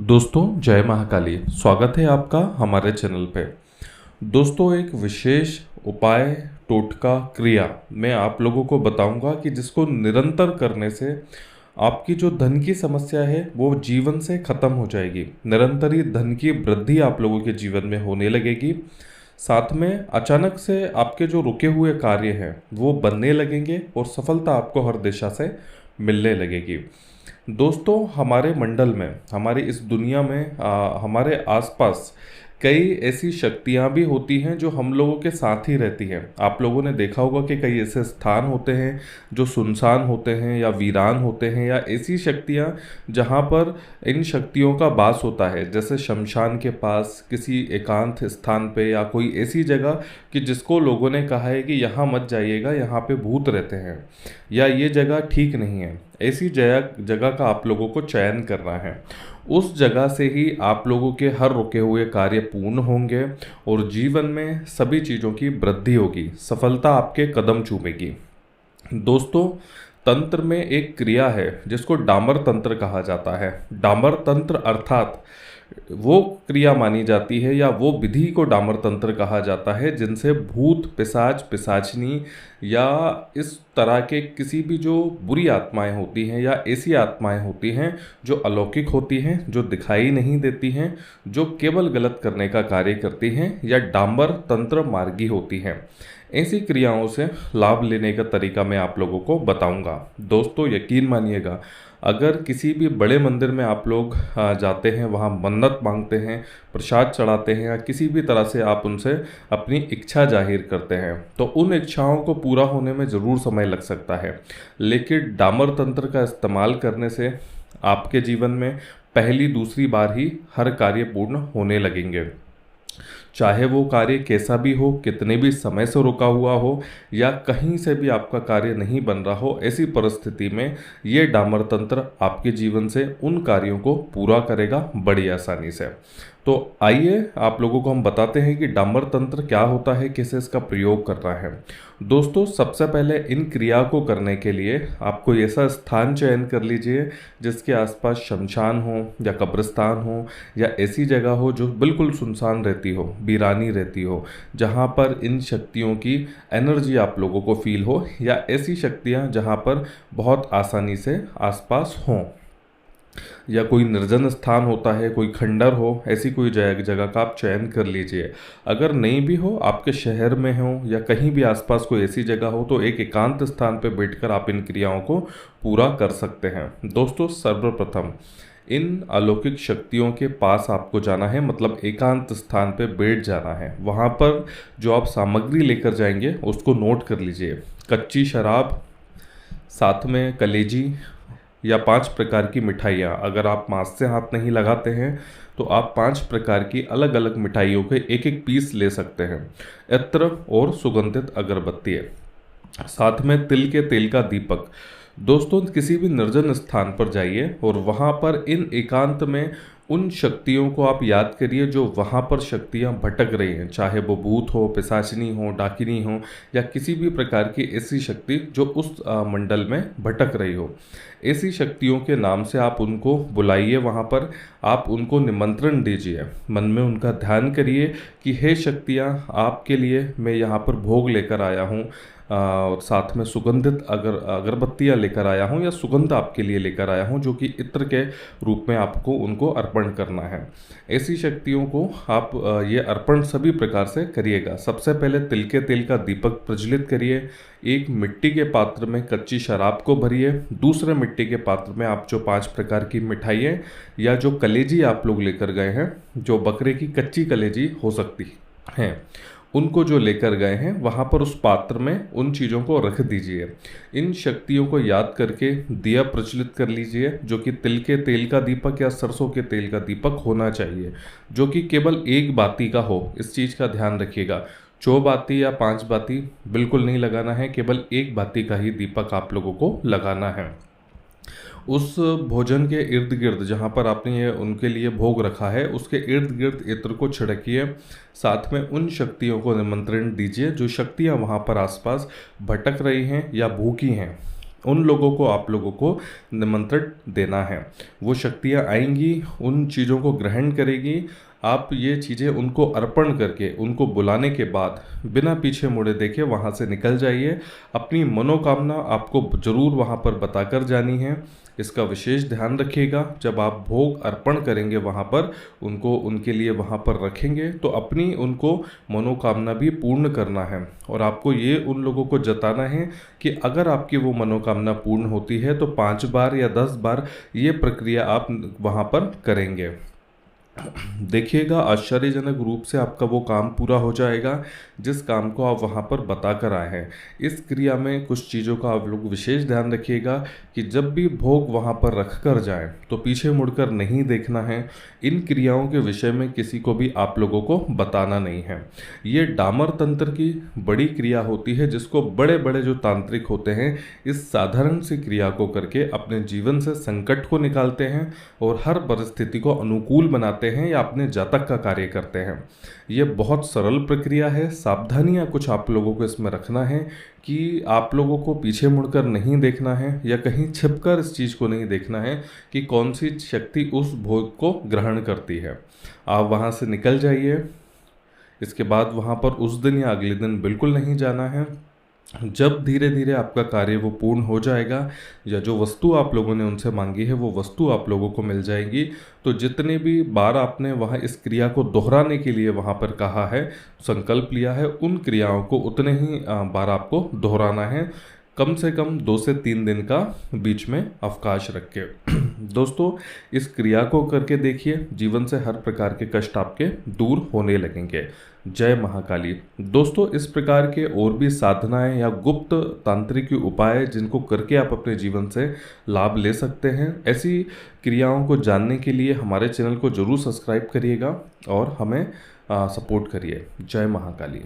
दोस्तों जय महाकाली। स्वागत है आपका हमारे चैनल पे। दोस्तों एक विशेष उपाय, टोटका, क्रिया मैं आप लोगों को बताऊंगा कि जिसको निरंतर करने से आपकी जो धन की समस्या है वो जीवन से ख़त्म हो जाएगी। निरंतर ही धन की वृद्धि आप लोगों के जीवन में होने लगेगी। साथ में अचानक से आपके जो रुके हुए कार्य हैं वो बनने लगेंगे और सफलता आपको हर दिशा से मिलने लगेगी। दोस्तों हमारे मंडल में, हमारी इस दुनिया में हमारे आसपास कई ऐसी शक्तियाँ भी होती हैं जो हम लोगों के साथ ही रहती हैं। आप लोगों ने देखा होगा कि कई ऐसे स्थान होते हैं जो सुनसान होते हैं या वीरान होते हैं, या ऐसी शक्तियाँ जहाँ पर इन शक्तियों का वास होता है, जैसे शमशान के पास किसी एकांत स्थान पे, या कोई ऐसी जगह कि जिसको लोगों ने कहा है कि यहाँ मत जाइएगा, यहाँ पे भूत रहते हैं, या ये जगह ठीक नहीं है। ऐसी जगह का आप लोगों को चयन करना है। उस जगह से ही आप लोगों के हर रुके हुए कार्य पूर्ण होंगे और जीवन में सभी चीज़ों की वृद्धि होगी, सफलता आपके कदम चूमेगी। दोस्तों तंत्र में एक क्रिया है जिसको डामर तंत्र कहा जाता है। डामर तंत्र अर्थात वो क्रिया मानी जाती है या वो विधि को डामर तंत्र कहा जाता है जिनसे भूत, पिशाच, पिशाचनी या इस तरह के किसी भी जो बुरी आत्माएं होती हैं या ऐसी आत्माएं होती हैं जो अलौकिक होती हैं, जो दिखाई नहीं देती हैं, जो केवल गलत करने का कार्य करती हैं या डामर तंत्र मार्गी होती हैं, ऐसी क्रियाओं से लाभ लेने का तरीका मैं आप लोगों को बताऊंगा। दोस्तों यकीन मानिएगा, अगर किसी भी बड़े मंदिर में आप लोग जाते हैं, वहाँ मन्नत मांगते हैं, प्रसाद चढ़ाते हैं, या किसी भी तरह से आप उनसे अपनी इच्छा जाहिर करते हैं, तो उन इच्छाओं को पूरा होने में ज़रूर समय लग सकता है। लेकिन डामर तंत्र का इस्तेमाल करने से आपके जीवन में पहली दूसरी बार ही हर कार्य पूर्ण होने लगेंगे। चाहे वो कार्य कैसा भी हो, कितने भी समय से रुका हुआ हो, या कहीं से भी आपका कार्य नहीं बन रहा हो, ऐसी परिस्थिति में ये डामर तंत्र आपके जीवन से उन कार्यों को पूरा करेगा बड़ी आसानी से। तो आइए आप लोगों को हम बताते हैं कि डामर तंत्र क्या होता है, कैसे इसका प्रयोग करना है। दोस्तों सबसे पहले इन क्रिया को करने के लिए आप कोई ऐसा स्थान चयन कर लीजिए जिसके आसपास शमशान हो या कब्रिस्तान हो या ऐसी जगह हो जो बिल्कुल सुनसान रहती हो, वीरानी रहती हो, जहाँ पर इन शक्तियों की एनर्जी आप लोगों को फील हो, या ऐसी शक्तियाँ जहाँ पर बहुत आसानी से आसपास हों, या कोई निर्जन स्थान होता है, कोई खंडर हो, ऐसी कोई जगह का आप चयन कर लीजिए। अगर नहीं भी हो, आपके शहर में हो या कहीं भी आसपास कोई ऐसी जगह हो, तो एक एकांत स्थान पर बैठकर आप इन क्रियाओं को पूरा कर सकते हैं। दोस्तों सर्वप्रथम इन अलौकिक शक्तियों के पास आपको जाना है, मतलब एकांत स्थान पे बैठ जाना है। वहाँ पर जो आप सामग्री लेकर जाएंगे उसको नोट कर लीजिए। कच्ची शराब, साथ में कलेजी या 5 प्रकार की मिठाइयाँ। अगर आप मांस से हाथ नहीं लगाते हैं तो आप 5 प्रकार की अलग अलग मिठाइयों के एक एक पीस ले सकते हैं। इत्र और सुगंधित अगरबत्ती है, साथ में तिल के तेल का दीपक। दोस्तों किसी भी निर्जन स्थान पर जाइए और वहाँ पर इन एकांत में उन शक्तियों को आप याद करिए जो वहाँ पर शक्तियाँ भटक रही हैं, चाहे वो भूत हो, पिशाचिनी हो, डाकिनी हो, या किसी भी प्रकार की ऐसी शक्ति जो उस मंडल में भटक रही हो। ऐसी शक्तियों के नाम से आप उनको बुलाइए, वहाँ पर आप उनको निमंत्रण दीजिए, मन में उनका ध्यान करिए कि हे शक्तियाँ, आपके लिए मैं यहाँ पर भोग लेकर आया हूँ, और साथ में सुगंधित अगरबत्तियाँ लेकर आया हूँ, या सुगंध आपके लिए लेकर आया हूँ जो कि इत्र के रूप में आपको उनको अर्पण करना है। ऐसी शक्तियों को आप ये अर्पण सभी प्रकार से करिएगा। सबसे पहले तिल के तेल का दीपक प्रज्वलित करिए। एक मिट्टी के पात्र में कच्ची शराब को भरिए। दूसरे मिट्टी के पात्र में आप जो 5 प्रकार की मिठाइयाँ या जो कलेजी आप लोग लेकर गए हैं, जो बकरे की कच्ची कलेजी हो सकती हैं, उनको जो लेकर गए हैं वहाँ पर उस पात्र में उन चीज़ों को रख दीजिए। इन शक्तियों को याद करके दिया प्रज्वलित कर लीजिए, जो कि तिल के तेल का दीपक या सरसों के तेल का दीपक होना चाहिए, जो कि केवल एक बाती का हो। इस चीज़ का ध्यान रखिएगा। 4 बाती या 5 बाती बिल्कुल नहीं लगाना है, केवल एक बाती का ही दीपक आप लोगों को लगाना है। उस भोजन के इर्द गिर्द जहाँ पर आपने ये उनके लिए भोग रखा है, उसके इर्द गिर्द इत्र को छिड़किए। साथ में उन शक्तियों को निमंत्रण दीजिए जो शक्तियाँ वहाँ पर आसपास भटक रही हैं या भूखी हैं। उन लोगों को आप लोगों को निमंत्रण देना है। वो शक्तियाँ आएंगी, उन चीज़ों को ग्रहण करेगी। आप ये चीज़ें उनको अर्पण करके, उनको बुलाने के बाद बिना पीछे मुड़े देखे वहाँ से निकल जाइए। अपनी मनोकामना आपको ज़रूर वहाँ पर बताकर जानी है। इसका विशेष ध्यान रखिएगा। जब आप भोग अर्पण करेंगे वहाँ पर, उनको उनके लिए वहाँ पर रखेंगे, तो अपनी उनको मनोकामना भी पूर्ण करना है। और आपको ये उन लोगों को जताना है कि अगर आपकी वो मनोकामना पूर्ण होती है तो 5 बार या 10 बार ये प्रक्रिया आप वहाँ पर करेंगे। देखिएगा, आश्चर्यजनक रूप से आपका वो काम पूरा हो जाएगा जिस काम को आप वहाँ पर बता कर आए हैं। इस क्रिया में कुछ चीज़ों का आप लोग विशेष ध्यान रखिएगा कि जब भी भोग वहाँ पर रख कर जाए तो पीछे मुड़कर नहीं देखना है। इन क्रियाओं के विषय में किसी को भी आप लोगों को बताना नहीं है। ये डामर तंत्र की बड़ी क्रिया होती है जिसको बड़े बड़े जो तांत्रिक होते हैं इस साधारण सी क्रिया को करके अपने जीवन से संकट को निकालते हैं और हर परिस्थिति को अनुकूल बनाते हैं या अपने जातक का कार्य करते हैं। ये बहुत सरल प्रक्रिया है। सावधानियां कुछ आप लोगों को इसमें रखना है कि आप लोगों को पीछे मुड़कर नहीं देखना है या कहीं छिपकर इस चीज़ को नहीं देखना है कि कौन सी शक्ति उस भोग को ग्रहण करती है। आप वहाँ से निकल जाइए। इसके बाद वहाँ पर उस दिन या अगले दिन बिल्कुल नहीं जाना है। जब धीरे धीरे आपका कार्य वो पूर्ण हो जाएगा या जो वस्तु आप लोगों ने उनसे मांगी है वो वस्तु आप लोगों को मिल जाएगी, तो जितने भी बार आपने वहाँ इस क्रिया को दोहराने के लिए वहाँ पर कहा है, संकल्प लिया है, उन क्रियाओं को उतने ही बार आपको दोहराना है। कम से कम 2 से 3 दिन का बीच में अवकाश रख के दोस्तों इस क्रिया को करके देखिए, जीवन से हर प्रकार के कष्ट आपके दूर होने लगेंगे। जय महाकाली। दोस्तों इस प्रकार के और भी साधनाएं या गुप्त तांत्रिक उपाय जिनको करके आप अपने जीवन से लाभ ले सकते हैं, ऐसी क्रियाओं को जानने के लिए हमारे चैनल को जरूर सब्सक्राइब करिएगा और हमें सपोर्ट करिए। जय महाकाली।